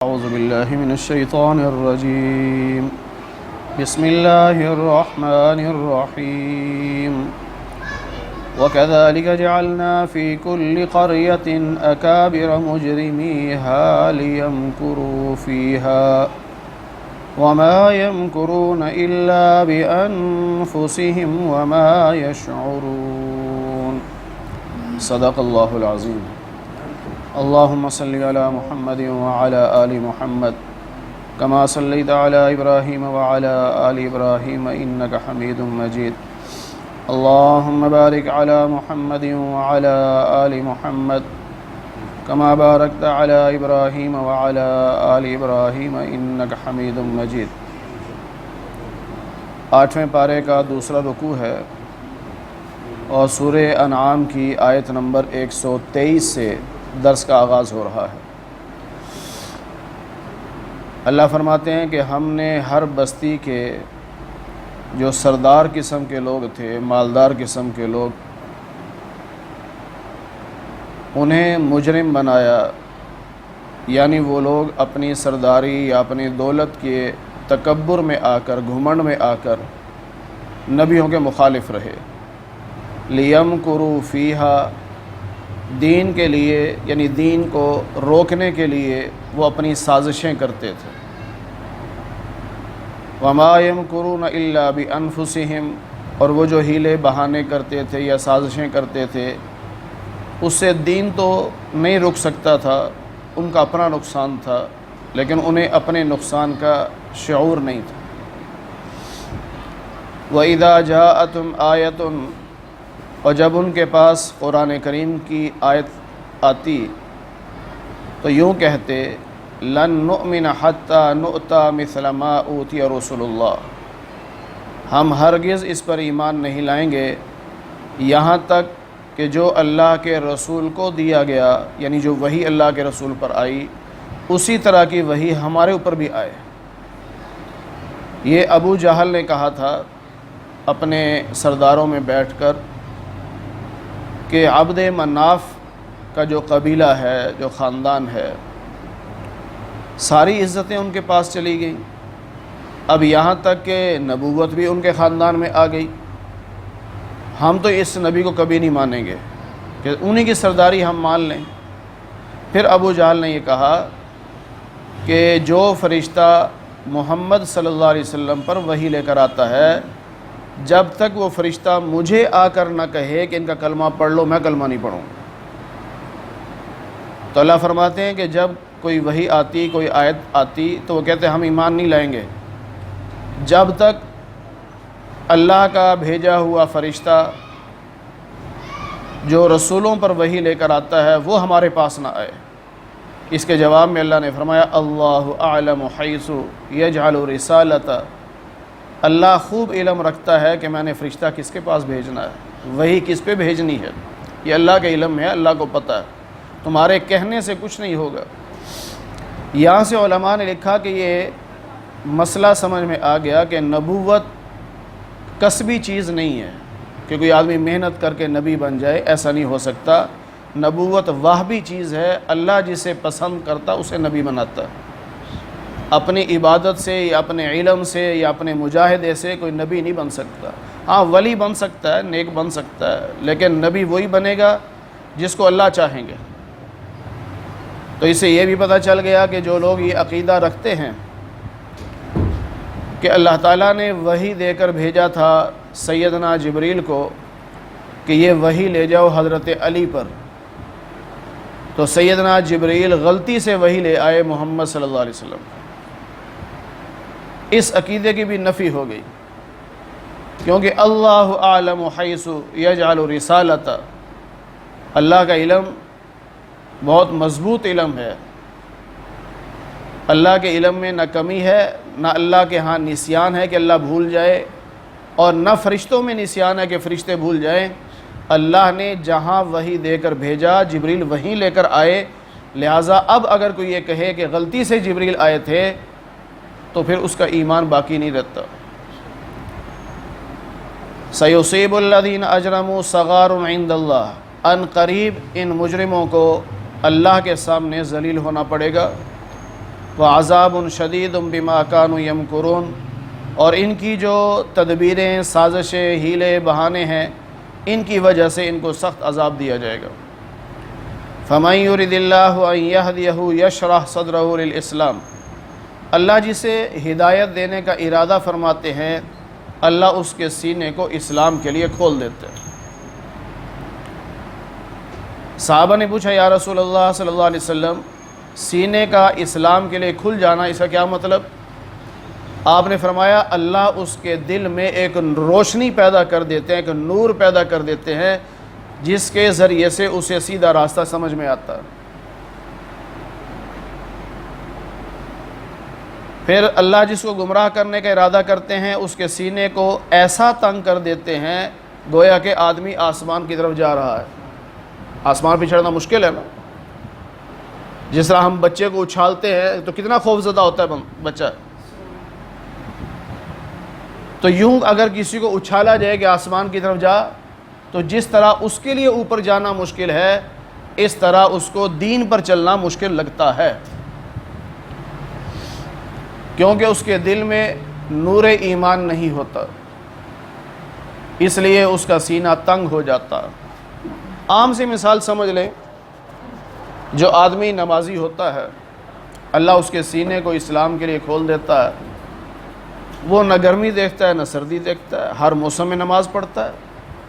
أعوذ بالله من الشيطان الرجيم بسم الله الرحمن الرحيم وكذلك جعلنا في كل قرية أكابر مجرميها ليمكروا فيها وما يمكرون إلا بأنفسهم وما يشعرون صدق الله العظيم اللهم صل على محمد وعلى آل محمد كما صليت على إبراهيم وعلى آل إبراهيم إنك حميد مجيد اللهم بارك على محمد وعلى آل محمد كما باركت على إبراهيم وعلى آل إبراهيم إنك حميد مجيد 8ویں پارے کا دوسرا رکوع ہے اور سورہ انعام کی آیت نمبر 123 سے درس کا آغاز ہو رہا ہے۔ اللہ فرماتے ہیں کہ ہم نے ہر بستی کے جو سردار قسم کے لوگ تھے، مالدار قسم کے لوگ، انہیں مجرم بنایا، یعنی وہ لوگ اپنی سرداری یا اپنی دولت کے تکبر میں آ کر، گھمنڈ میں آ کر نبیوں کے مخالف رہے۔ لیمکروا فیہا، دین کے لیے یعنی دین کو روکنے کے لیے وہ اپنی سازشیں کرتے تھے۔ وما یمکرون الا بانفسہم، اور وہ جو ہیلے بہانے کرتے تھے یا سازشیں کرتے تھے اس سے دین تو نہیں رک سکتا تھا، ان کا اپنا نقصان تھا، لیکن انہیں اپنے نقصان کا شعور نہیں تھا۔ وَإِذَا جَاءَتْهُمْ آیَةٌ، اور جب ان کے پاس قرآن کریم کی آیت آتی تو یوں کہتے لن نؤمن حتی نؤتی مثل ما اوتی رسول اللہ، ہم ہرگز اس پر ایمان نہیں لائیں گے یہاں تک کہ جو اللہ کے رسول کو دیا گیا، یعنی جو وحی اللہ کے رسول پر آئی اسی طرح کی وحی ہمارے اوپر بھی آئے۔ یہ ابو جہل نے کہا تھا اپنے سرداروں میں بیٹھ کر کہ عبد مناف کا جو قبیلہ ہے، جو خاندان ہے، ساری عزتیں ان کے پاس چلی گئیں، اب یہاں تک کہ نبوت بھی ان کے خاندان میں آ گئی، ہم تو اس نبی کو کبھی نہیں مانیں گے کہ انہی کی سرداری ہم مان لیں۔ پھر ابو جہل نے یہ کہا کہ جو فرشتہ محمد صلی اللہ علیہ وسلم پر وحی لے کر آتا ہے، جب تک وہ فرشتہ مجھے آ کر نہ کہے کہ ان کا کلمہ پڑھ لو، میں کلمہ نہیں پڑھوں۔ تو اللہ فرماتے ہیں کہ جب کوئی وحی آتی، کوئی آیت آتی تو وہ کہتے ہیں ہم ایمان نہیں لائیں گے جب تک اللہ کا بھیجا ہوا فرشتہ جو رسولوں پر وحی لے کر آتا ہے وہ ہمارے پاس نہ آئے۔ اس کے جواب میں اللہ نے فرمایا اللہ اعلم حیث یجعل رسالتہ، اللہ خوب علم رکھتا ہے کہ میں نے فرشتہ کس کے پاس بھیجنا ہے، وہی کس پہ بھیجنی ہے، یہ اللہ کے علم ہے، اللہ کو پتہ ہے، تمہارے کہنے سے کچھ نہیں ہوگا۔ یہاں سے علماء نے لکھا کہ یہ مسئلہ سمجھ میں آ گیا کہ نبوت کسبی چیز نہیں ہے کہ کوئی آدمی محنت کر کے نبی بن جائے، ایسا نہیں ہو سکتا۔ نبوت واہبی چیز ہے، اللہ جسے پسند کرتا اسے نبی بناتا ہے۔ اپنی عبادت سے یا اپنے علم سے یا اپنے مجاہدے سے کوئی نبی نہیں بن سکتا۔ ہاں ولی بن سکتا ہے، نیک بن سکتا ہے، لیکن نبی وہی بنے گا جس کو اللہ چاہیں گے۔ تو اس سے یہ بھی پتہ چل گیا کہ جو لوگ یہ عقیدہ رکھتے ہیں کہ اللہ تعالیٰ نے وحی دے کر بھیجا تھا سیدنا جبریل کو کہ یہ وحی لے جاؤ حضرت علی پر، تو سیدنا جبریل غلطی سے وحی لے آئے محمد صلی اللہ علیہ وسلم، اس عقیدے کی بھی نفی ہو گئی، کیونکہ اللہ اعلم حیث یجعل رسالتہ، اللہ کا علم بہت مضبوط علم ہے، اللہ کے علم میں نہ کمی ہے، نہ اللہ کے ہاں نسیان ہے کہ اللہ بھول جائے، اور نہ فرشتوں میں نسیان ہے کہ فرشتے بھول جائیں۔ اللہ نے جہاں وحی دے کر بھیجا جبریل وہیں لے کر آئے، لہٰذا اب اگر کوئی یہ کہے کہ غلطی سے جبریل آئے تھے تو پھر اس کا ایمان باقی نہیں رہتا۔ سَيُصِيبُ الَّذِينَ أَجْرَمُوا صَغَارٌ عِندَ اللَّهِ، ان قریب ان مجرموں کو اللہ کے سامنے ذلیل ہونا پڑے گا۔ وعذاب شدید بما كانوا یمکرون، اور ان کی جو تدبیریں، سازشیں، ہیلے بہانے ہیں، ان کی وجہ سے ان کو سخت عذاب دیا جائے گا۔ فَمَن يُرِدِ اللَّهُ أَن يَهْدِيَهُ يَشْرَحْ صَدْرَهُ لِلْإِسْلَامِ، اللہ جسے ہدایت دینے کا ارادہ فرماتے ہیں اللہ اس کے سینے کو اسلام کے لیے کھول دیتے ہیں۔ صحابہ نے پوچھا یا رسول اللہ صلی اللہ علیہ وسلم، سینے کا اسلام کے لیے کھل جانا، اس کا کیا مطلب؟ آپ نے فرمایا اللہ اس کے دل میں ایک روشنی پیدا کر دیتے ہیں، ایک نور پیدا کر دیتے ہیں جس کے ذریعے سے اسے سیدھا راستہ سمجھ میں آتا ہے۔ پھر اللہ جس کو گمراہ کرنے کا ارادہ کرتے ہیں اس کے سینے کو ایسا تنگ کر دیتے ہیں گویا کہ آدمی آسمان کی طرف جا رہا ہے۔ آسمان پہ چڑھنا مشکل ہے نا، جس طرح ہم بچے کو اچھالتے ہیں تو کتنا خوف زدہ ہوتا ہے بچہ، تو یوں اگر کسی کو اچھالا جائے کہ آسمان کی طرف جا، تو جس طرح اس کے لیے اوپر جانا مشکل ہے اس طرح اس کو دین پر چلنا مشکل لگتا ہے، کیونکہ اس کے دل میں نور ایمان نہیں ہوتا، اس لیے اس کا سینہ تنگ ہو جاتا۔ عام سی مثال سمجھ لیں، جو آدمی نمازی ہوتا ہے اللہ اس کے سینے کو اسلام کے لیے کھول دیتا ہے، وہ نہ گرمی دیکھتا ہے نہ سردی دیکھتا ہے، ہر موسم میں نماز پڑھتا ہے،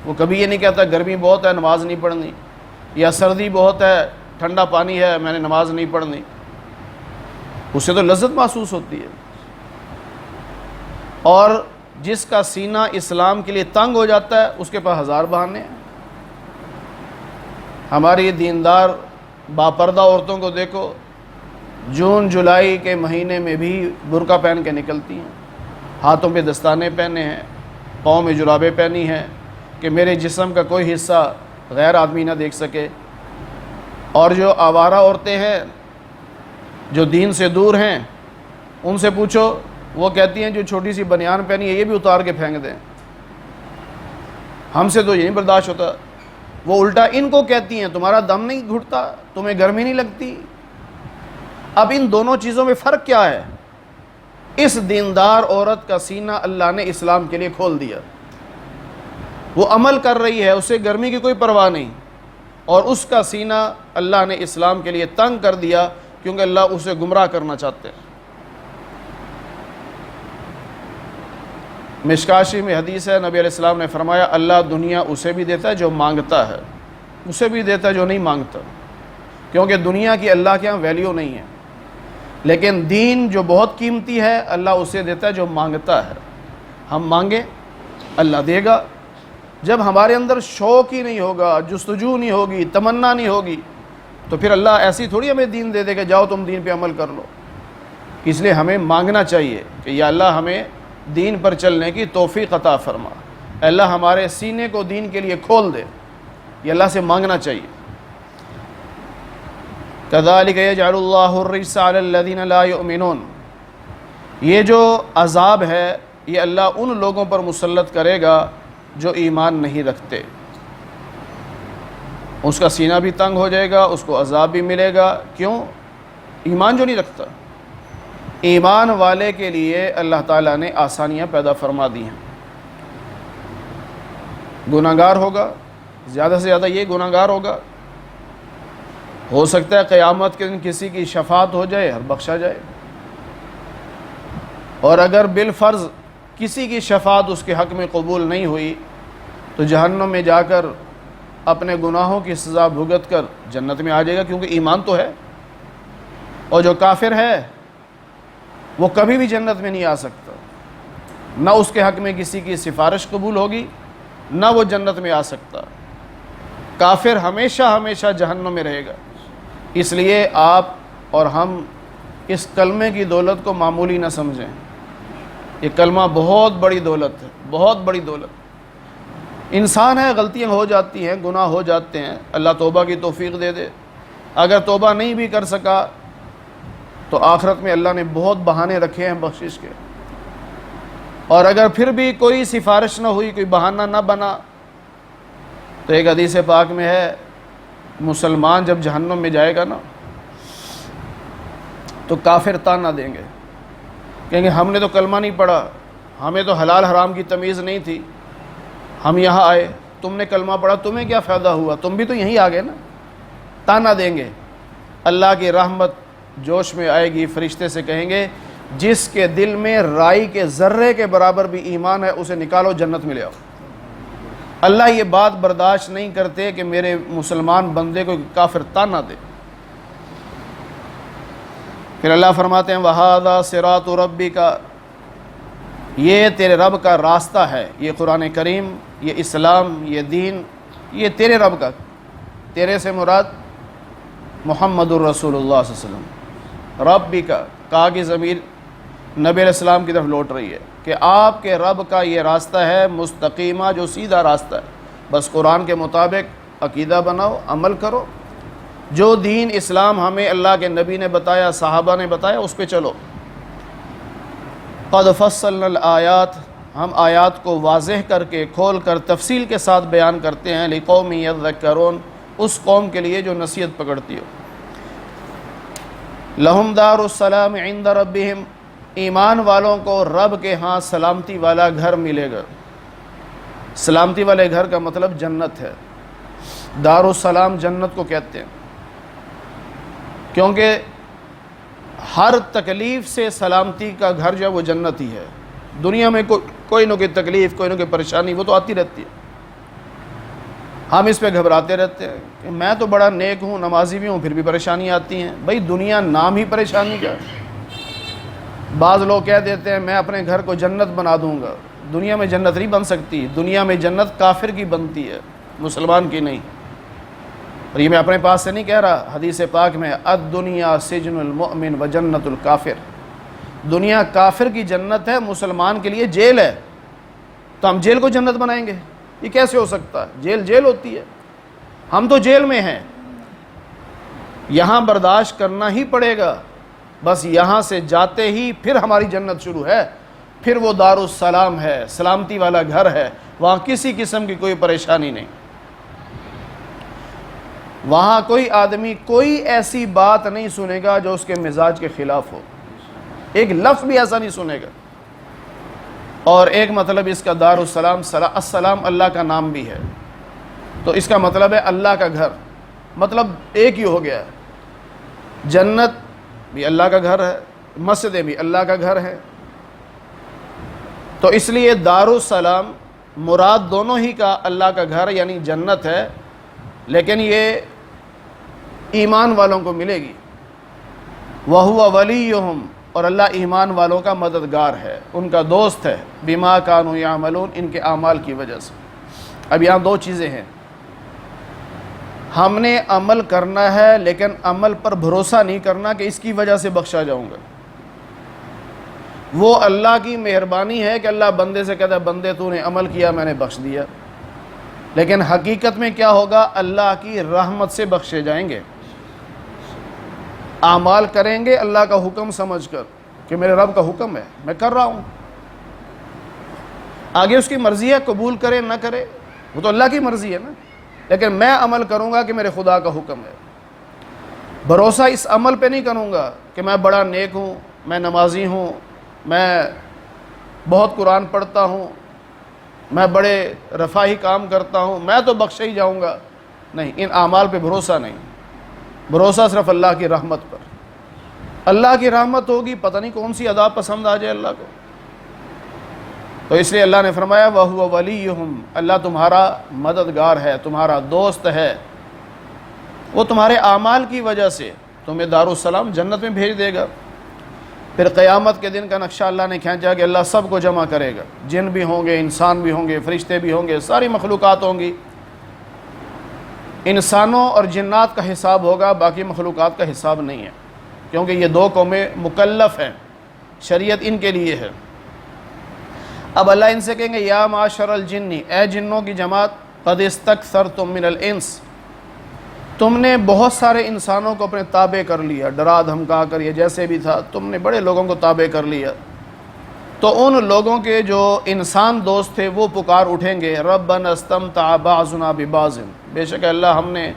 وہ کبھی یہ نہیں کہتا گرمی بہت ہے نماز نہیں پڑھنی، یا سردی بہت ہے ٹھنڈا پانی ہے میں نے نماز نہیں پڑھنی، اسے تو لذت محسوس ہوتی ہے۔ اور جس کا سینہ اسلام کے لیے تنگ ہو جاتا ہے اس کے پاس ہزار بہانے ہیں۔ ہماری دیندار باپردہ عورتوں کو دیکھو، جون جولائی کے مہینے میں بھی برقع پہن کے نکلتی ہیں، ہاتھوں پہ دستانے پہنے ہیں، پاؤں میں جرابیں پہنی ہیں کہ میرے جسم کا کوئی حصہ غیر آدمی نہ دیکھ سکے۔ اور جو آوارہ عورتیں ہیں جو دین سے دور ہیں ان سے پوچھو، وہ کہتی ہیں جو چھوٹی سی بنیان پہنی ہے یہ بھی اتار کے پھینک دیں، ہم سے تو یہ نہیں برداشت ہوتا۔ وہ الٹا ان کو کہتی ہیں تمہارا دم نہیں گھٹتا، تمہیں گرمی نہیں لگتی۔ اب ان دونوں چیزوں میں فرق کیا ہے؟ اس دیندار عورت کا سینہ اللہ نے اسلام کے لیے کھول دیا، وہ عمل کر رہی ہے، اسے گرمی کی کوئی پرواہ نہیں، اور اس کا سینہ اللہ نے اسلام کے لیے تنگ کر دیا کیونکہ اللہ اسے گمراہ کرنا چاہتے ہیں۔ مشکاشی میں حدیث ہے، نبی علیہ السلام نے فرمایا اللہ دنیا اسے بھی دیتا ہے جو مانگتا ہے، اسے بھی دیتا ہے جو نہیں مانگتا، کیونکہ دنیا کی اللہ کے ہاں ویلیو نہیں ہے، لیکن دین جو بہت قیمتی ہے اللہ اسے دیتا ہے جو مانگتا ہے۔ ہم مانگیں اللہ دے گا، جب ہمارے اندر شوق ہی نہیں ہوگا، جستجو نہیں ہوگی، تمنا نہیں ہوگی، تو پھر اللہ ایسی تھوڑی ہمیں دین دے دے کہ جاؤ تم دین پہ عمل کر لو۔ اس لیے ہمیں مانگنا چاہیے کہ یا اللہ ہمیں دین پر چلنے کی توفیق عطا فرما، اللہ ہمارے سینے کو دین کے لیے کھول دے، یہ اللہ سے مانگنا چاہیے۔ كَذَلِكَ يَجْعَلُ اللَّهُ الرِّجْسَ عَلَى الَّذِينَ لَا يُؤْمِنُونَ، یہ جو عذاب ہے یہ اللہ ان لوگوں پر مسلط کرے گا جو ایمان نہیں رکھتے، اس کا سینہ بھی تنگ ہو جائے گا، اس کو عذاب بھی ملے گا۔ کیوں؟ ایمان جو نہیں رکھتا۔ ایمان والے کے لیے اللہ تعالیٰ نے آسانیاں پیدا فرما دی ہیں۔ گناہ گار ہوگا، زیادہ سے زیادہ یہ گناہ گار ہوگا، ہو سکتا ہے قیامت کے دن کسی کی شفاعت ہو جائے اور بخشا جائے، اور اگر بالفرض کسی کی شفاعت اس کے حق میں قبول نہیں ہوئی تو جہنم میں جا کر اپنے گناہوں کی سزا بھگت کر جنت میں آ جائے گا، کیونکہ ایمان تو ہے۔ اور جو کافر ہے وہ کبھی بھی جنت میں نہیں آ سکتا، نہ اس کے حق میں کسی کی سفارش قبول ہوگی نہ وہ جنت میں آ سکتا۔ کافر ہمیشہ ہمیشہ جہنم میں رہے گا۔ اس لیے آپ اور ہم اس کلمے کی دولت کو معمولی نہ سمجھیں، یہ کلمہ بہت بڑی دولت ہے، بہت بڑی دولت۔ انسان ہے، غلطیاں ہو جاتی ہیں، گناہ ہو جاتے ہیں، اللہ توبہ کی توفیق دے دے۔ اگر توبہ نہیں بھی کر سکا تو آخرت میں اللہ نے بہت بہانے رکھے ہیں بخشش کے، اور اگر پھر بھی کوئی سفارش نہ ہوئی، کوئی بہانہ نہ بنا، تو ایک حدیث پاک میں ہے مسلمان جب جہنم میں جائے گا نا تو کافر تانا دیں گے، کہیں گے ہم نے تو کلمہ نہیں پڑھا، ہمیں تو حلال حرام کی تمیز نہیں تھی، ہم یہاں آئے، تم نے کلمہ پڑھا، تمہیں کیا فائدہ ہوا، تم بھی تو یہیں آ گئے نا۔ تانا دیں گے۔ اللہ کی رحمت جوش میں آئے گی، فرشتے سے کہیں گے جس کے دل میں رائی کے ذرے کے برابر بھی ایمان ہے اسے نکالو، جنت میں لے آؤ۔ اللہ یہ بات برداشت نہیں کرتے کہ میرے مسلمان بندے کو کافر تانا دے۔ پھر اللہ فرماتے ہیں وَهَذَا صِرَاطُ رَبِّكَ، یہ تیرے رب کا راستہ ہے، یہ قرآن کریم، یہ اسلام، یہ دین، یہ تیرے رب کا، تیرے سے مراد محمد الرسول اللہ صلی اللہ علیہ وسلم۔ ربی کا کی ضمیر نبی علیہ السلام کی طرف لوٹ رہی ہے کہ آپ کے رب کا یہ راستہ ہے مستقیمہ، جو سیدھا راستہ ہے، بس قرآن کے مطابق عقیدہ بناؤ، عمل کرو، جو دین اسلام ہمیں اللہ کے نبی نے بتایا، صحابہ نے بتایا، اس پہ چلو۔ قد فصلنا الآیات، ہم آیات کو واضح کر کے کھول کر تفصیل کے ساتھ بیان کرتے ہیں، لقوم یذکرون، اس قوم کے لیے جو نصیحت پکڑتی ہو۔ لہم دار السلام عند ربہم، ایمان والوں کو رب کے ہاں سلامتی والا گھر ملے گا۔ سلامتی والے گھر کا مطلب جنت ہے۔ دار السلام جنت کو کہتے ہیں، کیونکہ ہر تکلیف سے سلامتی کا گھر جو ہے وہ جنت ہی ہے۔ دنیا میں کوئی نہ کوئی تکلیف، کوئی نہ کوئی پریشانی وہ تو آتی رہتی ہے، ہم اس پہ گھبراتے رہتے ہیں کہ میں تو بڑا نیک ہوں، نمازی بھی ہوں، پھر بھی پریشانی آتی ہیں۔ بھئی دنیا نام ہی پریشانی کا۔ بعض لوگ کہہ دیتے ہیں میں اپنے گھر کو جنت بنا دوں گا، دنیا میں جنت نہیں بن سکتی، دنیا میں جنت کافر کی بنتی ہے، مسلمان کی نہیں۔ اور یہ میں اپنے پاس سے نہیں کہہ رہا، حدیث پاک میں الدنیا سجن المؤمن و جنت الکافر، دنیا کافر کی جنت ہے، مسلمان کے لیے جیل ہے، تو ہم جیل کو جنت بنائیں گے؟ یہ کیسے ہو سکتا ہے؟ جیل جیل ہوتی ہے، ہم تو جیل میں ہیں، یہاں برداشت کرنا ہی پڑے گا، بس یہاں سے جاتے ہی پھر ہماری جنت شروع ہے، پھر وہ دار السلام ہے، سلامتی والا گھر ہے، وہاں کسی قسم کی کوئی پریشانی نہیں، وہاں کوئی آدمی کوئی ایسی بات نہیں سنے گا جو اس کے مزاج کے خلاف ہو، ایک لفظ بھی ایسا نہیں سنے گا۔ اور ایک مطلب اس کا دار السلام، السلام اللہ کا نام بھی ہے، تو اس کا مطلب ہے اللہ کا گھر، مطلب ایک ہی ہو گیا ہے، جنت بھی اللہ کا گھر ہے، مسجدیں بھی اللہ کا گھر ہے، تو اس لیے دار السلام مراد دونوں ہی کا اللہ کا گھر یعنی جنت ہے، لیکن یہ ایمان والوں کو ملے گی۔ وَهُوَ وَلِيُّهُمْ، اور اللہ ایمان والوں کا مددگار ہے، ان کا دوست ہے، بِمَا كَانُوا يَعْمَلُونَ، ان کے اعمال کی وجہ سے۔ اب یہاں دو چیزیں ہیں، ہم نے عمل کرنا ہے لیکن عمل پر بھروسہ نہیں کرنا کہ اس کی وجہ سے بخشا جاؤں گا۔ وہ اللہ کی مہربانی ہے کہ اللہ بندے سے کہتا ہے بندے تو نے عمل کیا میں نے بخش دیا، لیکن حقیقت میں کیا ہوگا؟ اللہ کی رحمت سے بخشے جائیں گے۔ اعمال کریں گے اللہ کا حکم سمجھ کر کہ میرے رب کا حکم ہے میں کر رہا ہوں، آگے اس کی مرضی ہے قبول کرے نہ کرے وہ تو اللہ کی مرضی ہے نا، لیکن میں عمل کروں گا کہ میرے خدا کا حکم ہے۔ بھروسہ اس عمل پہ نہیں کروں گا کہ میں بڑا نیک ہوں، میں نمازی ہوں، میں بہت قرآن پڑھتا ہوں، میں بڑے رفاہی کام کرتا ہوں، میں تو بخشے ہی جاؤں گا، نہیں، ان اعمال پہ بھروسہ نہیں، بھروسہ صرف اللہ کی رحمت پر۔ اللہ کی رحمت ہوگی، پتہ نہیں کون سی ادا پسند آ جائے اللہ کو، تو اس لیے اللہ نے فرمایا وَهُوَ وَلِيُّهُمْ، اللہ تمہارا مددگار ہے، تمہارا دوست ہے، وہ تمہارے اعمال کی وجہ سے تمہیں دار السلام جنت میں بھیج دے گا۔ پھر قیامت کے دن کا نقشہ اللہ نے کھینچا کہ اللہ سب کو جمع کرے گا، جن بھی ہوں گے، انسان بھی ہوں گے، فرشتے بھی ہوں گے، ساری مخلوقات ہوں گی۔ انسانوں اور جنات کا حساب ہوگا، باقی مخلوقات کا حساب نہیں ہے، کیونکہ یہ دو قومیں مکلف ہیں، شریعت ان کے لیے ہے۔ اب اللہ ان سے کہیں گے یا معاشر الجن، اے جنوں کی جماعت، قد استکثرتم من الانس، تم نے بہت سارے انسانوں کو اپنے تابع کر لیا، ڈرا دھمکا کر، یہ جیسے بھی تھا تم نے بڑے لوگوں کو تابع کر لیا، تو ان لوگوں کے جو انسان دوست تھے وہ پکار اٹھیں گے ربنا استمتع بعضنا ببعض، بے شک اللہ ہم نے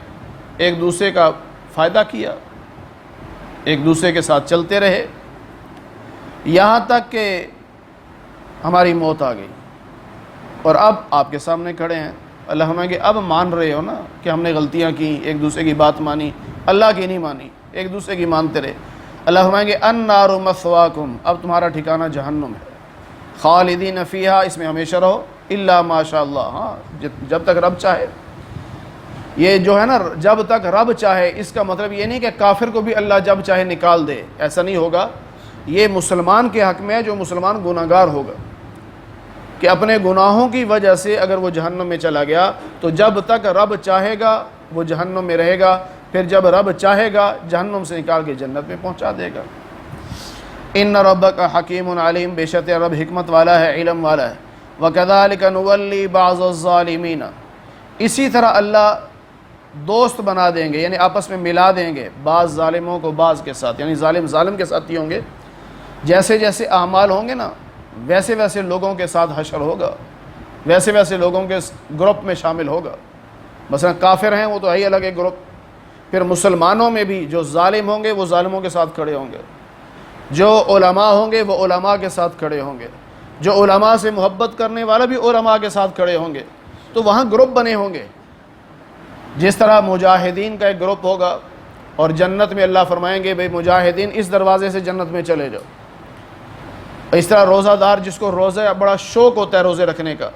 ایک دوسرے کا فائدہ کیا، ایک دوسرے کے ساتھ چلتے رہے یہاں تک کہ ہماری موت آ گئی، اور اب آپ کے سامنے کھڑے ہیں۔ اللہ ہمیں کہ اب مان رہے ہو نا کہ ہم نے غلطیاں کی، ایک دوسرے کی بات مانی، اللہ کی نہیں مانی، ایک دوسرے کی مانتے رہے۔ اللہ ہمیں کہ النار مثواکم، اب تمہارا ٹھکانہ جہنم ہے، خالدین فیہا، اس میں ہمیشہ رہو، الا ماشاء اللہ، ہاں جب تک رب چاہے۔ یہ جو ہے نا جب تک رب چاہے، اس کا مطلب یہ نہیں کہ کافر کو بھی اللہ جب چاہے نکال دے، ایسا نہیں ہوگا۔ یہ مسلمان کے حق میں ہے جو مسلمان گناہگار ہوگا، کہ اپنے گناہوں کی وجہ سے اگر وہ جہنم میں چلا گیا تو جب تک رب چاہے گا وہ جہنم میں رہے گا، پھر جب رب چاہے گا جہنم سے نکال کے جنت میں پہنچا دے گا۔ ان ربک حکیم علیم، بے شک رب حکمت والا ہے، علم والا ہے۔ وکذالک نولی بعض الظالمین، اسی طرح اللہ دوست بنا دیں گے، یعنی آپس میں ملا دیں گے بعض ظالموں کو بعض کے ساتھ، یعنی ظالم کے ساتھ ہی ہوں گے۔ جیسے جیسے اعمال ہوں گے نا ویسے ویسے لوگوں کے ساتھ حشر ہوگا، ویسے ویسے لوگوں کے گروپ میں شامل ہوگا۔ مثلا کافر ہیں وہ تو ہے ہی الگ ایک گروپ، پھر مسلمانوں میں بھی جو ظالم ہوں گے وہ ظالموں کے ساتھ کھڑے ہوں گے، جو علماء ہوں گے وہ علماء کے ساتھ کھڑے ہوں گے، جو علماء سے محبت کرنے والا بھی علماء کے ساتھ کھڑے ہوں گے، تو وہاں گروپ بنے ہوں گے۔ جس طرح مجاہدین کا ایک گروپ ہوگا، اور جنت میں اللہ فرمائیں گے بھئی مجاہدین اس دروازے سے جنت میں چلے جاؤ۔ اس طرح روزہ دار جس کو روزہ بڑا شوق ہوتا ہے روزے رکھنے کا،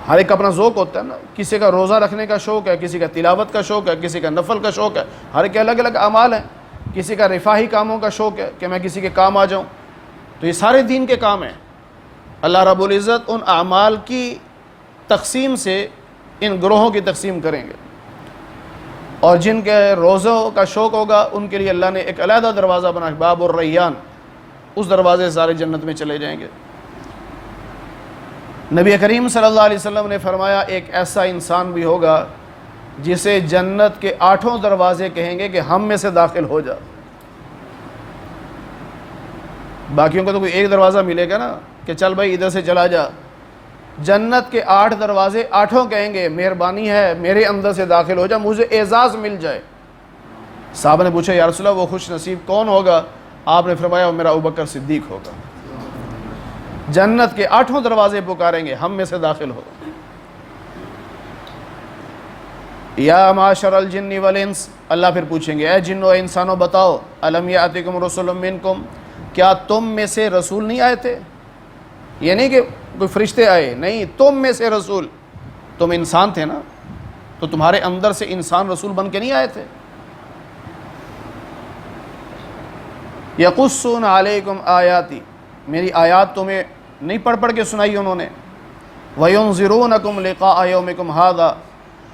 ہر ایک اپنا ذوق ہوتا ہے نا، کسی کا روزہ رکھنے کا شوق ہے، کسی کا تلاوت کا شوق ہے، کسی کا نفل کا شوق ہے، ہر ایک الگ الگ اعمال ہیں۔ کسی کا رفاہی کاموں کا شوق ہے کہ میں کسی کے کام آ جاؤں، تو یہ سارے دین کے کام ہیں۔ اللہ رب العزت ان اعمال کی تقسیم سے ان گروہوں کی تقسیم کریں گے، اور جن کے روزوں کا شوق ہوگا ان کے لیے اللہ نے ایک علیحدہ دروازہ بنا، باب الریان، اس دروازے سے سارے جنت میں چلے جائیں گے۔ نبی کریم صلی اللہ علیہ وسلم نے فرمایا ایک ایسا انسان بھی ہوگا جسے جنت کے 8 دروازے کہیں گے کہ ہم میں سے داخل ہو جا۔ باقیوں کو تو کوئی ایک دروازہ ملے گا نا کہ چل بھائی ادھر سے چلا جا، جنت کے 8 دروازے 8 کہیں گے مہربانی ہے میرے اندر سے داخل ہو جا، مجھے اعزاز مل جائے۔ صحابہ نے پوچھا یا رسول اللہ وہ خوش نصیب کون ہوگا؟ آپ نے فرمایا وہ میرا ابوبکر صدیق ہوگا۔ جنت کے 8 دروازے پکاریں گے ہم میں سے داخل ہو۔ یا معاشر الجن والانس، اللہ پھر پوچھیں گے اے جنوں اے انسانوں بتاؤ، الم یاتکم رسل منکم، کیا تم میں سے رسول نہیں آئے تھے؟ یہ نہیں کہ کوئی فرشتے آئے، نہیں، تم میں سے رسول، تم انسان تھے نا، تو تمہارے اندر سے انسان رسول بن کے نہیں آئے تھے؟ یقصون علیکم آیاتی، میری آیات تمہیں نہیں پڑھ کے سنائی انہوں نے، وَيُنذِرُونَكُمْ لِقَاءَ يَوْمِكُمْ هَذَا،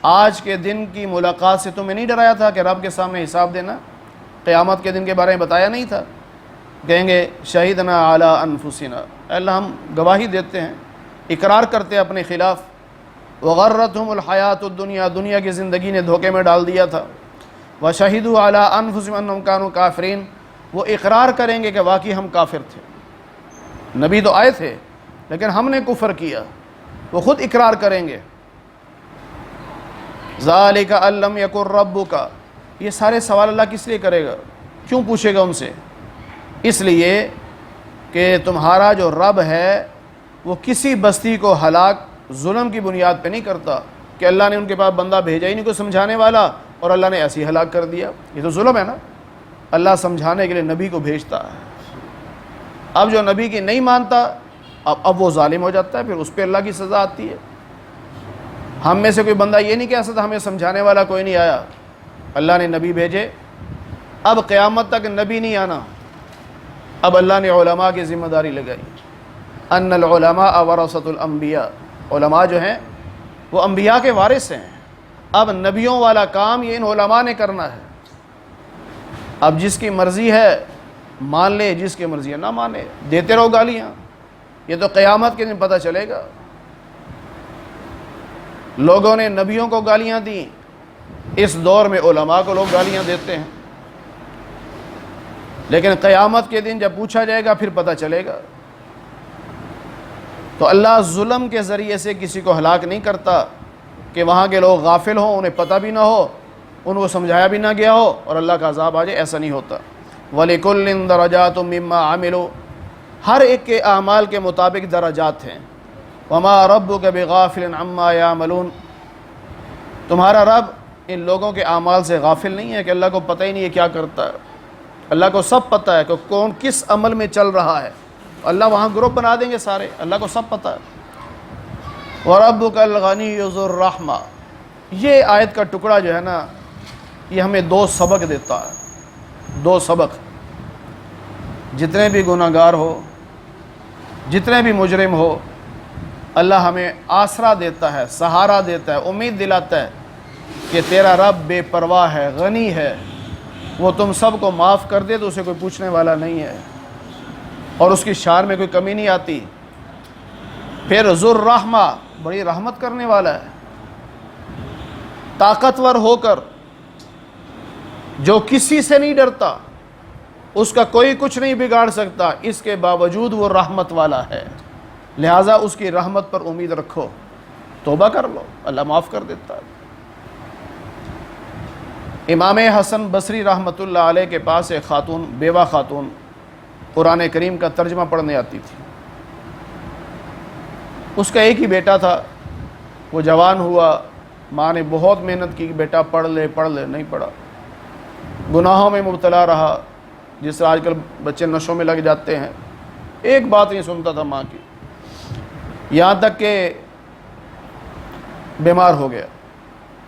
آج کے دن کی ملاقات سے تمہیں نہیں ڈرایا تھا کہ رب کے سامنے حساب دینا، قیامت کے دن کے بارے میں بتایا نہیں تھا؟ کہیں گے شہیدنا علی انفسنا، اللہ ہم گواہی دیتے ہیں، اقرار کرتے ہیں اپنے خلاف، وغرتہم الحیات الدنیا، دنیا کی زندگی نے دھوکے میں ڈال دیا تھا، وشہدوا علی انفسہم انہم کانوا کافرین، وہ اقرار کریں گے کہ واقعی ہم کافر تھے، نبی تو آئے تھے لیکن ہم نے کفر کیا، وہ خود اقرار کریں گے۔ ذالک ان لم یکن ربک، یہ سارے سوال اللہ کس لیے کرے گا، کیوں پوچھے گا ان سے؟ اس لیے کہ تمہارا جو رب ہے وہ کسی بستی کو ہلاک ظلم کی بنیاد پہ نہیں کرتا، کہ اللہ نے ان کے پاس بندہ بھیجا ہی نہیں کوئی سمجھانے والا اور اللہ نے ایسے ہی ہلاک کر دیا، یہ تو ظلم ہے نا۔ اللہ سمجھانے کے لیے نبی کو بھیجتا ہے، اب جو نبی کی نہیں مانتا اب وہ ظالم ہو جاتا ہے، پھر اس پہ اللہ کی سزا آتی ہے۔ ہم میں سے کوئی بندہ یہ نہیں کہہ سکتا ہمیں سمجھانے والا کوئی نہیں آیا، اللہ نے نبی بھیجے، اب قیامت تک نبی نہیں آنا، اب اللہ نے علماء کی ذمہ داری لگائی، ان العلماء ورثۃ الانبیاء، علماء جو ہیں وہ انبیاء کے وارث ہیں، اب نبیوں والا کام یہ ان علماء نے کرنا ہے۔ اب جس کی مرضی ہے مان لے، جس کی مرضی ہے نہ مانے، دیتے رہو گالیاں، یہ تو قیامت کے دن پتہ چلے گا۔ لوگوں نے نبیوں کو گالیاں دیں، اس دور میں علماء کو لوگ گالیاں دیتے ہیں، لیکن قیامت کے دن جب پوچھا جائے گا پھر پتہ چلے گا۔ تو اللہ ظلم کے ذریعے سے کسی کو ہلاک نہیں کرتا کہ وہاں کے لوگ غافل ہوں، انہیں پتہ بھی نہ ہو، ان کو سمجھایا بھی نہ گیا ہو اور اللہ کا عذاب آ جائے، ایسا نہیں ہوتا۔ وَلِكُلٍّ دَرَجَاتٌ مِّمَّا عَمِلُوا، ہر ایک کے اعمال کے مطابق درجات ہیں۔ وَمَا رَبُّكَ بِغَافِلٍ عَمَّا يَعْمَلُونَ، تمہارا رب ان لوگوں کے اعمال سے غافل نہیں ہے کہ اللہ کو پتہ ہی نہیں ہے کیا کرتا ہے۔ اللہ کو سب پتہ ہے کہ کون کس عمل میں چل رہا ہے، اللہ وہاں گروپ بنا دیں گے سارے، اللہ کو سب پتہ ہے۔ وَرَبُّكَ الْغَنِيُّ ذُو الرَّحْمَةِ، یہ آیت کا ٹکڑا جو ہے نا، یہ ہمیں دو سبق دیتا ہے، دو سبق۔ جتنے بھی گناہ گار ہو، جتنے بھی مجرم ہو، اللہ ہمیں آسرا دیتا ہے، سہارا دیتا ہے، امید دلاتا ہے کہ تیرا رب بے پرواہ ہے، غنی ہے، وہ تم سب کو معاف کر دے تو اسے کوئی پوچھنے والا نہیں ہے، اور اس کی شان میں کوئی کمی نہیں آتی۔ پھر ذو الرحمہ، بڑی رحمت کرنے والا ہے، طاقتور ہو کر جو کسی سے نہیں ڈرتا، اس کا کوئی کچھ نہیں بگاڑ سکتا، اس کے باوجود وہ رحمت والا ہے، لہٰذا اس کی رحمت پر امید رکھو، توبہ کر لو، اللہ معاف کر دیتا ہے۔ امام حسن بصری رحمۃ اللہ علیہ کے پاس ایک خاتون، بیوہ خاتون، قرآن کریم کا ترجمہ پڑھنے آتی تھی۔ اس کا ایک ہی بیٹا تھا، وہ جوان ہوا، ماں نے بہت محنت کی کہ بیٹا پڑھ لے، نہیں پڑھا، گناہوں میں مبتلا رہا، جس سے آج کل بچے نشوں میں لگ جاتے ہیں، ایک بات نہیں سنتا تھا ماں کی، یہاں تک کہ بیمار ہو گیا۔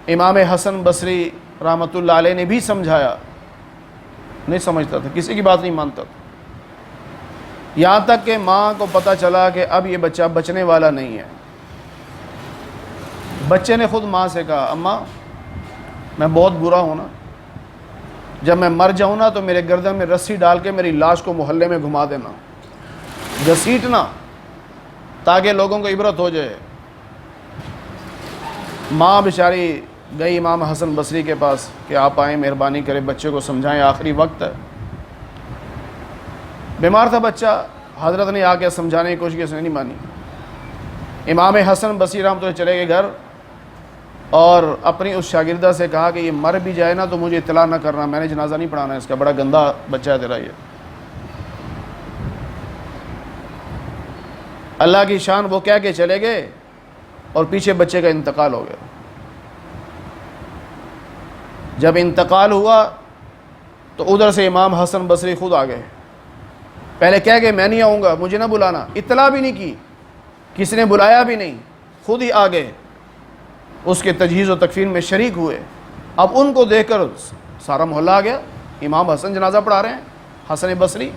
امام حسن بصری رحمۃ اللہ علیہ نے بھی سمجھایا، نہیں سمجھتا تھا، کسی کی بات نہیں مانتا تھا، یہاں تک کہ ماں کو پتہ چلا کہ اب یہ بچہ بچنے والا نہیں ہے۔ بچے نے خود ماں سے کہا، اماں میں بہت برا ہوں نا، جب میں مر جاؤں نا تو میرے گردن میں رسی ڈال کے میری لاش کو محلے میں گھما دینا، گھسیٹنا، تاکہ لوگوں کو عبرت ہو جائے۔ ماں بیچاری گئی امام حسن بصری کے پاس کہ آپ آئیں، مہربانی کریں، بچے کو سمجھائیں، آخری وقت ہے۔ بیمار تھا بچہ، حضرت نے آ کے سمجھانے کی کوشش کی، اس نے نہیں مانی۔ امام حسن بصری رحمۃ اللہ چلے گئے گھر، اور اپنی اس شاگردہ سے کہا کہ یہ مر بھی جائے نا تو مجھے اطلاع نہ کرنا، میں نے جنازہ نہیں پڑھانا اس کا، بڑا گندا بچہ ہے تیرا یہ۔ اللہ کی شان، وہ کہہ کے چلے گئے اور پیچھے بچے کا انتقال ہو گیا۔ جب انتقال ہوا تو ادھر سے امام حسن بصری خود آ گئے، پہلے کہہ گئے میں نہیں آؤں گا، مجھے نہ بلانا، اطلاع بھی نہیں کی، کسی نے بلایا بھی نہیں، خود ہی آ گئے، اس کے تجہیز و تکفین میں شریک ہوئے۔ اب ان کو دیکھ کر سارا محلہ آ گیا، امام حسن جنازہ پڑھا رہے ہیں، حسن بصری۔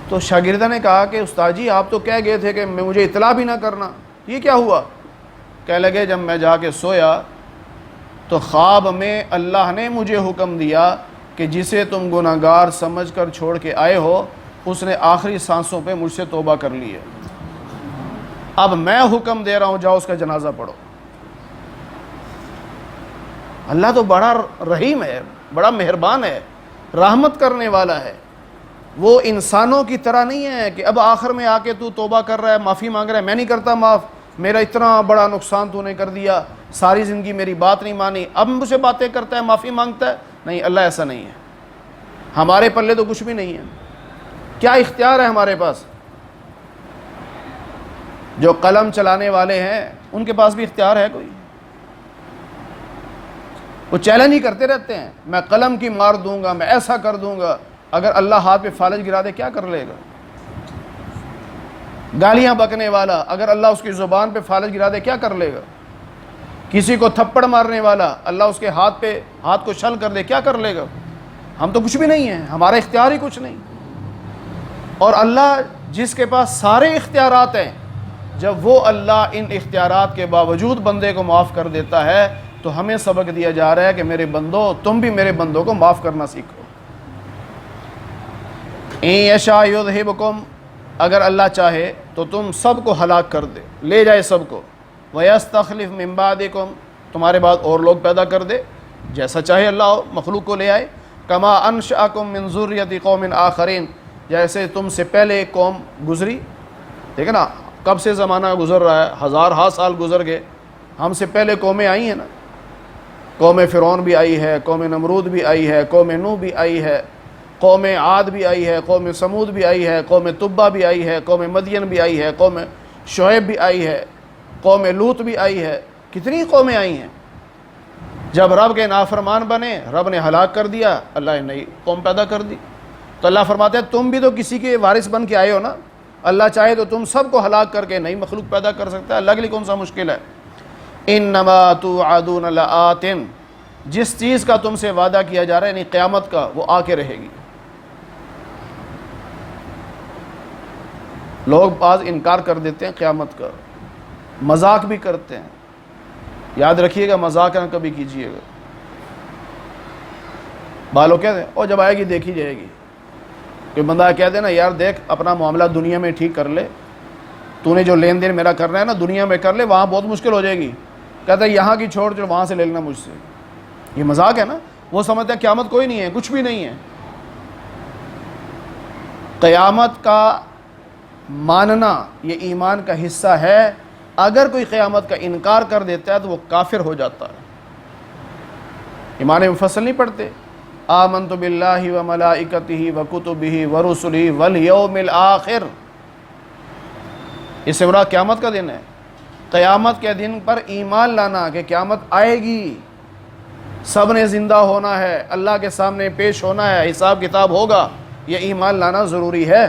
تو شاگردہ نے کہا کہ استاد جی آپ تو کہہ گئے تھے کہ مجھے اطلاع بھی نہ کرنا، یہ کیا ہوا؟ کہنے لگے جب میں جا کے سویا تو خواب میں اللہ نے مجھے حکم دیا کہ جسے تم گناہ گار سمجھ کر چھوڑ کے آئے ہو، اس نے آخری سانسوں پہ مجھ سے توبہ کر لی ہے، اب میں حکم دے رہا ہوں جاؤ اس کا جنازہ پڑھو۔ اللہ تو بڑا رحیم ہے، بڑا مہربان ہے، رحمت کرنے والا ہے، وہ انسانوں کی طرح نہیں ہے کہ اب آخر میں آ کے تو توبہ کر رہا ہے، معافی مانگ رہا ہے، میں نہیں کرتا معاف، میرا اتنا بڑا نقصان تو نے کر دیا، ساری زندگی میری بات نہیں مانی، اب مجھ سے باتیں کرتا ہے، معافی مانگتا ہے۔ نہیں، اللہ ایسا نہیں ہے، ہمارے پلے تو کچھ بھی نہیں ہے، کیا اختیار ہے ہمارے پاس؟ جو قلم چلانے والے ہیں ان کے پاس بھی اختیار ہے کوئی؟ وہ چیلنج ہی کرتے رہتے ہیں، میں قلم کی مار دوں گا، میں ایسا کر دوں گا، اگر اللہ ہاتھ پہ فالج گرا دے کیا کر لے گا؟ گالیاں بکنے والا اگر اللہ اس کی زبان پہ فالج گرا دے کیا کر لے گا؟ کسی کو تھپڑ مارنے والا اللہ اس کے ہاتھ کو شل کر دے کیا کر لے گا؟ ہم تو کچھ بھی نہیں ہیں، ہمارا اختیار ہی کچھ نہیں۔ اور اللہ جس کے پاس سارے اختیارات ہیں، جب وہ اللہ ان اختیارات کے باوجود بندے کو معاف کر دیتا ہے تو ہمیں سبق دیا جا رہا ہے کہ میرے بندو، تم بھی میرے بندوں کو معاف کرنا سیکھو۔ ان یشاء یذھبکم، اگر اللہ چاہے تو تم سب کو ہلاک کر دے، لے جائے سب کو، ویستخلف من بعدکم، تمہارے بعد اور لوگ پیدا کر دے، جیسا چاہے اللہ مخلوق کو لے آئے، کما انشأکم من ذریۃ قوم آخرین، جیسے تم سے پہلے ایک قوم گزری، ٹھیک ہے نا، کب سے زمانہ گزر رہا ہے، ہزارہا سال گزر گئے، ہم سے پہلے قومیں آئی ہیں نا، قوم فرعون بھی آئی ہے، قوم نمرود بھی آئی ہے، قوم نوح بھی آئی ہے، قوم عاد بھی آئی ہے، قوم سمود بھی آئی ہے، قوم تبا بھی آئی ہے، قوم مدین بھی آئی ہے، قوم شعیب بھی آئی ہے، قوم لوط بھی آئی ہے، کتنی قومیں آئی ہیں۔ جب رب کے نافرمان بنے، رب نے ہلاک کر دیا، اللہ نے نئی قوم پیدا کر دی۔ تو اللہ فرماتے ہیں تم بھی تو کسی کے وارث بن کے آئے ہو نا، اللہ چاہے تو تم سب کو ہلاک کر کے نئی مخلوق پیدا کر سکتا ہے، اللہ کے لیے کون سا مشکل ہے۔ انما توعدون لآت، جس چیز کا تم سے وعدہ کیا جا رہا ہے یعنی قیامت کا، وہ آ کے رہے گی۔ لوگ بعض انکار کر دیتے ہیں قیامت کا، مذاق بھی کرتے ہیں، یاد رکھیے گا مذاق نہ کبھی کیجیے گا۔ بالوں کہتے ہیں اور جب آئے گی دیکھی جائے گی۔ کوئی بندہ کہہ دے نا یار دیکھ اپنا معاملہ دنیا میں ٹھیک کر لے، تو نے جو لین دین میرا کرنا ہے نا دنیا میں کر لے، وہاں بہت مشکل ہو جائے گی۔ کہتا ہے یہاں کی چھوڑ جو وہاں سے لے لینا مجھ سے۔ یہ مذاق ہے نا، وہ سمجھتا ہے قیامت کوئی نہیں ہے، کچھ بھی نہیں ہے۔ قیامت کا ماننا یہ ایمان کا حصہ ہے، اگر کوئی قیامت کا انکار کر دیتا ہے تو وہ کافر ہو جاتا ہے۔ ایمان مفصل نہیں پڑھتے، آمنت باللہ وملائکتہ وکتبہ ورسلہ والیوم الآخر، اس سے مراد قیامت کا دن ہے۔ قیامت کے دن پر ایمان لانا کہ قیامت آئے گی، سب نے زندہ ہونا ہے، اللہ کے سامنے پیش ہونا ہے، حساب کتاب ہوگا، یہ ایمان لانا ضروری ہے۔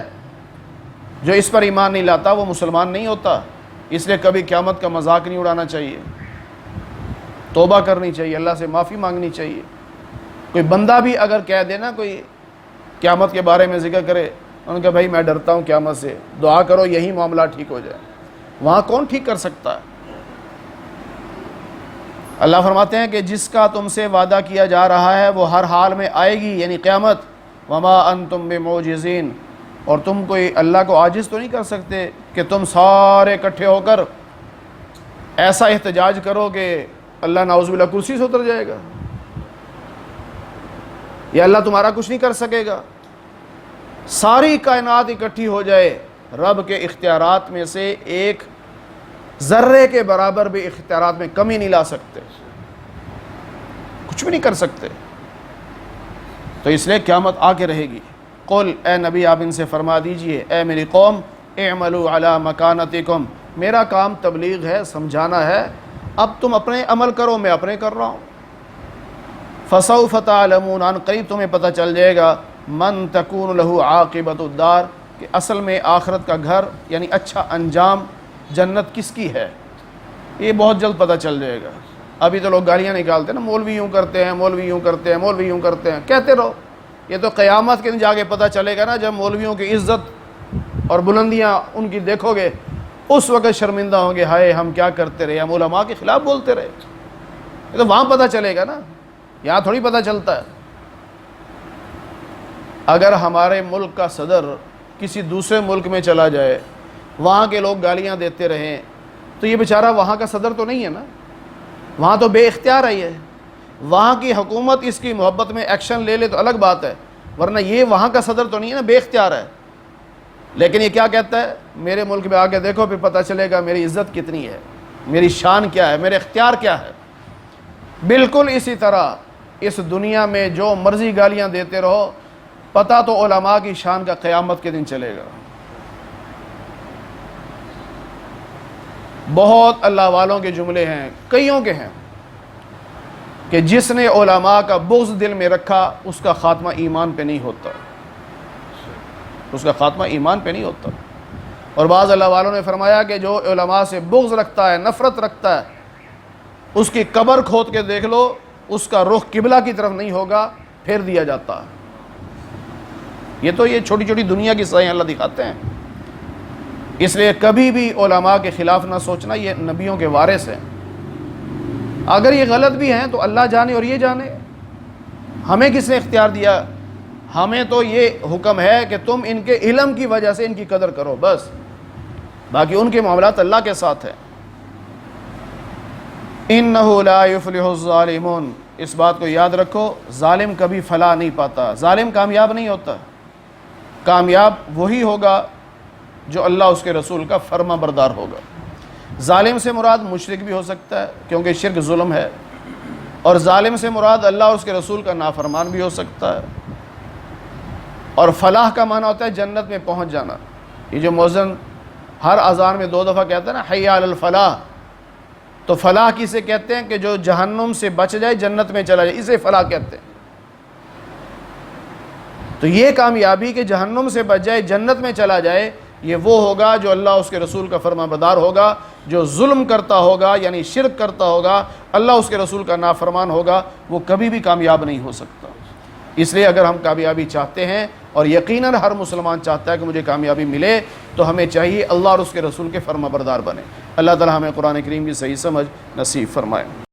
جو اس پر ایمان نہیں لاتا وہ مسلمان نہیں ہوتا۔ اس لیے کبھی قیامت کا مذاق نہیں اڑانا چاہیے، توبہ کرنی چاہیے، اللہ سے معافی مانگنی چاہیے۔ کوئی بندہ بھی اگر کہہ دے نا، کوئی قیامت کے بارے میں ذکر کرے، ان کا بھائی میں ڈرتا ہوں قیامت سے، دعا کرو یہی معاملہ ٹھیک ہو جائے، وہاں کون ٹھیک کر سکتا ہے؟ اللہ فرماتے ہیں کہ جس کا تم سے وعدہ کیا جا رہا ہے وہ ہر حال میں آئے گی، یعنی قیامت۔ وما انتم بمعجزین، اور تم کوئی اللہ کو عاجز تو نہیں کر سکتے کہ تم سارے اکٹھے ہو کر ایسا احتجاج کرو کہ اللہ نعوذ باللہ کرسی سے اتر جائے گا، یا اللہ تمہارا کچھ نہیں کر سکے گا۔ ساری کائنات اکٹھی ہو جائے، رب کے اختیارات میں سے ایک ذرے کے برابر بھی اختیارات میں کمی نہیں لا سکتے، کچھ بھی نہیں کر سکتے۔ تو اس لیے قیامت آ کے رہے گی۔ قل، اے نبی آپ ان سے فرما دیجئے، اے میری قوم، اعملوا علی مکانتکم، میرا کام تبلیغ ہے، سمجھانا ہے، اب تم اپنے عمل کرو، میں اپنے کر رہا ہوں۔ فسوف تعلمون، عن قریب تمہیں پتہ چل جائے گا، من تکون لہ عاقبۃ الدار، کہ اصل میں آخرت کا گھر یعنی اچھا انجام جنت کس کی ہے، یہ بہت جلد پتہ چل جائے گا۔ ابھی تو لوگ گالیاں نکالتے ہیں نا، مولوی یوں کرتے ہیں، مولوی یوں کرتے ہیں، مولوی یوں کرتے ہیں، کہتے رہو، یہ تو قیامت کے دن جا کے پتہ چلے گا نا، جب مولویوں کی عزت اور بلندیاں ان کی دیکھو گے، اس وقت شرمندہ ہوں گے، ہائے ہم کیا کرتے رہے، ہم علماء کے خلاف بولتے رہے۔ یہ تو وہاں پتہ چلے گا نا، یہاں تھوڑی پتہ چلتا ہے۔ اگر ہمارے ملک کا صدر کسی دوسرے ملک میں چلا جائے، وہاں کے لوگ گالیاں دیتے رہیں، تو یہ بیچارہ وہاں کا صدر تو نہیں ہے نا، وہاں تو بے اختیار ہے۔ یہ وہاں کی حکومت اس کی محبت میں ایکشن لے لے تو الگ بات ہے، ورنہ یہ وہاں کا صدر تو نہیں ہے نا، بے اختیار ہے۔ لیکن یہ کیا کہتا ہے، میرے ملک میں آ کے دیکھو پھر پتہ چلے گا میری عزت کتنی ہے، میری شان کیا ہے، میرے اختیار کیا ہے۔ بالکل اسی طرح اس دنیا میں جو مرضی گالیاں دیتے رہو، پتہ تو علماء کی شان کا قیامت کے دن چلے گا۔ بہت اللہ والوں کے جملے ہیں، کئیوں کے ہیں، کہ جس نے علماء کا بغض دل میں رکھا اس کا خاتمہ ایمان پہ نہیں ہوتا، اس کا خاتمہ ایمان پہ نہیں ہوتا۔ اور بعض اللہ والوں نے فرمایا کہ جو علماء سے بغض رکھتا ہے، نفرت رکھتا ہے، اس کی قبر کھود کے دیکھ لو، اس کا رخ قبلہ کی طرف نہیں ہوگا، پھیر دیا جاتا ہے۔ یہ تو یہ چھوٹی چھوٹی دنیا کی سزائیں اللہ دکھاتے ہیں۔ اس لیے کبھی بھی علماء کے خلاف نہ سوچنا، یہ نبیوں کے وارث ہیں۔ اگر یہ غلط بھی ہیں تو اللہ جانے اور یہ جانے، ہمیں کس نے اختیار دیا؟ ہمیں تو یہ حکم ہے کہ تم ان کے علم کی وجہ سے ان کی قدر کرو، بس، باقی ان کے معاملات اللہ کے ساتھ ہیں۔ اِنَّهُ لَا يُفْلِحُ الظَّالِمُونَ، اس بات کو یاد رکھو، ظالم کبھی فلاح نہیں پاتا، ظالم کامیاب نہیں ہوتا۔ کامیاب وہی ہوگا جو اللہ اس کے رسول کا فرما بردار ہوگا۔ ظالم سے مراد مشرک بھی ہو سکتا ہے، کیونکہ شرک ظلم ہے، اور ظالم سے مراد اللہ اور اس کے رسول کا نافرمان بھی ہو سکتا ہے۔ اور فلاح کا معنی ہوتا ہے جنت میں پہنچ جانا۔ یہ جو مؤذن ہر اذان میں 2 دفعہ کہتا ہے نا حی علی الفلاح، تو فلاح کسے کہتے ہیں کہ جو جہنم سے بچ جائے جنت میں چلا جائے، اسے فلاح کہتے ہیں۔ تو یہ کامیابی کہ جہنم سے بچ جائے جنت میں چلا جائے، یہ وہ ہوگا جو اللہ اس کے رسول کا فرما بردار ہوگا۔ جو ظلم کرتا ہوگا یعنی شرک کرتا ہوگا، اللہ اس کے رسول کا نافرمان ہوگا، وہ کبھی بھی کامیاب نہیں ہو سکتا۔ اس لیے اگر ہم کامیابی چاہتے ہیں، اور یقیناً ہر مسلمان چاہتا ہے کہ مجھے کامیابی ملے، تو ہمیں چاہیے اللہ اور اس کے رسول کے فرما بردار بنے۔ اللہ تعالی ہمیں قرآن کریم کی صحیح سمجھ نصیب فرمائے۔